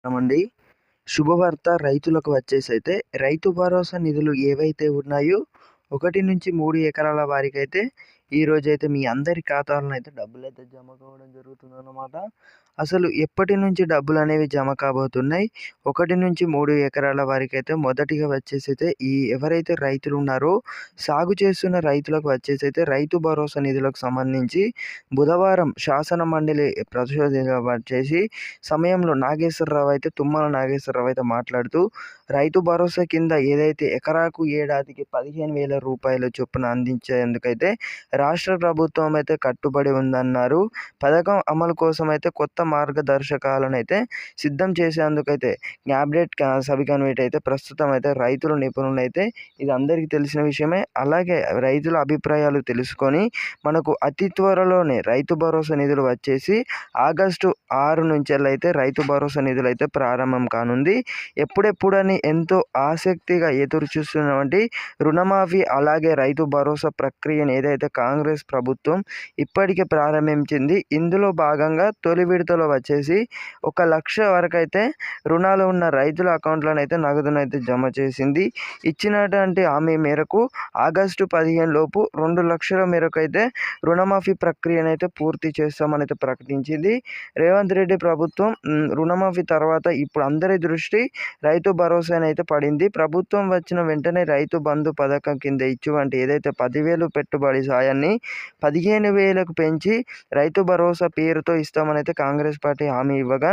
మండి. శుభవార్త రైతులకు వచ్చేసైతే రైతు భరోసా నిధులు ఏవైతే ఉన్నాయో 1-3 ఎకరాల వారికైతే ఈరోజైతే మీ అందరి ఖాతాలను అయితే డబ్బులైతే జమ కావడం జరుగుతుందన్నమాట. అసలు ఎప్పటి నుంచి డబ్బులనేవి జమ కాబోతున్నాయి? 1-3 ఎకరాల వారికైతే మొదటిగా వచ్చేసైతే ఎవరైతే రైతులు ఉన్నారో సాగు చేస్తున్న రైతులకు వచ్చేసైతే రైతు భరోసా నిధులకు సంబంధించి బుధవారం శాసన మండలి చేసి సమయంలో తుమ్మల నాగేశ్వరరావు అయితే మాట్లాడుతూ రైతు భరోసా కింద ఏదైతే ఎకరాకు ఏడాదికి 15,000 రూపాయల చొప్పున అందించేందుకైతే రాష్ట్ర ప్రభుత్వం అయితే కట్టుబడి ఉందన్నారు. పథకం అమలు కోసం అయితే కొత్త మార్గదర్శకాలను అయితే సిద్ధం చేసేందుకైతే క్యాబినెట్ సబ్ కమిటీ అయితే ప్రస్తుతం అయితే రైతుల నిపుణులైతే ఇది అందరికీ తెలిసిన విషయమే. అలాగే రైతుల అభిప్రాయాలు తెలుసుకొని మనకు అతి త్వరలోనే రైతు భరోసా నిధులు వచ్చేసి ఆగస్టు 6 నుంచెల్లయితే రైతు భరోసా నిధులు అయితే ప్రారంభం కానుంది. ఎప్పుడెప్పుడని ఎంతో ఆసక్తిగా ఎదురు చూస్తున్నటువంటి రుణమాఫీ అలాగే రైతు భరోసా ప్రక్రియను ఏదైతే కాంగ్రెస్ ప్రభుత్వం ఇప్పటికే ప్రారంభించింది. ఇందులో భాగంగా తొలి విడతలో వచ్చేసి 1,00,000 వరకు అయితే రుణాలు ఉన్న రైతుల అకౌంట్లను అయితే నగదునైతే జమ చేసింది. ఇచ్చినటువంటి హామీ మేరకు ఆగస్టు 15 లోపు 2,00,000 మేరకు అయితే రుణమాఫీ ప్రక్రియను అయితే పూర్తి చేస్తామని అయితే ప్రకటించింది. రేవంత్ రెడ్డి ప్రభుత్వం రుణమాఫీ తర్వాత ఇప్పుడు అందరి దృష్టి రైతు భరోసానైతే పడింది. ప్రభుత్వం వచ్చిన వెంటనే రైతు బంధు పథకం కింద ఇచ్చేటువంటి ఏదైతే 10,000 పెట్టుబడి సాయాన్ని 15,000కు పెంచి రైతు భరోసా పేరుతో ఇస్తామని అయితే కాంగ్రెస్ పార్టీ హామీ ఇవ్వగా,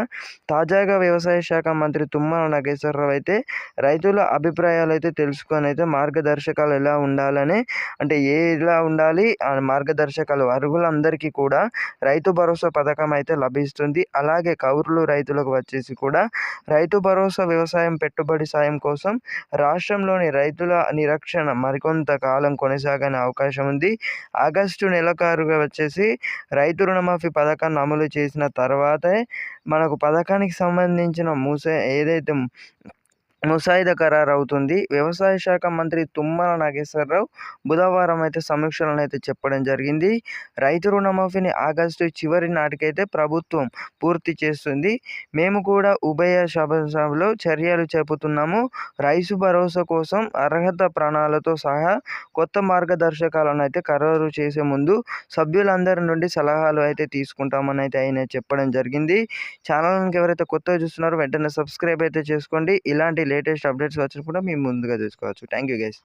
తాజాగా వ్యవసాయ శాఖ మంత్రి తుమ్మల నాగేశ్వరరావు అయితే రైతుల అభిప్రాయాలు అయితే తెలుసుకొని అయితే మార్గదర్శకాలు ఎలా ఉండాలని ఎలా ఉండాలి ఆ మార్గదర్శకాలు అర్హులందరికీ కూడా రైతు భరోసా పథకం అయితే లభిస్తుంది. అలాగే కౌలు రైతులకు వచ్చేసి కూడా రైతు భరోసా వ్యవసాయం పెట్టుబడి సాయం కోసం రాష్ట్రంలోని రైతుల నిరీక్షణ మరికొంత కాలం కొనసాగనే అవకాశం ఉంది. ఆగస్టు నెలాఖరుగా వచ్చేసి రైతు రుణమాఫీ పథకాన్ని అమలు చేసిన తర్వాతే మనకు పథకానికి సంబంధించిన ముసాయిదా ఖరారవుతుంది. వ్యవసాయ శాఖ మంత్రి తుమ్మల నాగేశ్వరరావు బుధవారం అయితే సమీక్షలను అయితే చెప్పడం జరిగింది. రైతు రుణమాఫీని ఆగస్టు చివరి నాటికైతే ప్రభుత్వం పూర్తి చేస్తుంది. మేము కూడా ఉభయ సభలో చర్యలు చేపడుతున్నాము. రైతు భరోసా కోసం అర్హత ప్రణాళికతో సహా కొత్త మార్గదర్శకాలను అయితే ఖరారు చేసే ముందు సభ్యులందరి నుండి సలహాలు అయితే తీసుకుంటామని అయితే ఆయన చెప్పడం జరిగింది. ఛానల్కి ఎవరైతే కొత్తగా చూస్తున్నారో వెంటనే సబ్స్క్రైబ్ అయితే చేసుకోండి. ఇలాంటి లేటెస్ట్ అప్డేట్స్ వచ్చినప్పుడు మేము ముందుగా తెలుసుకోవచ్చు. Thank you guys.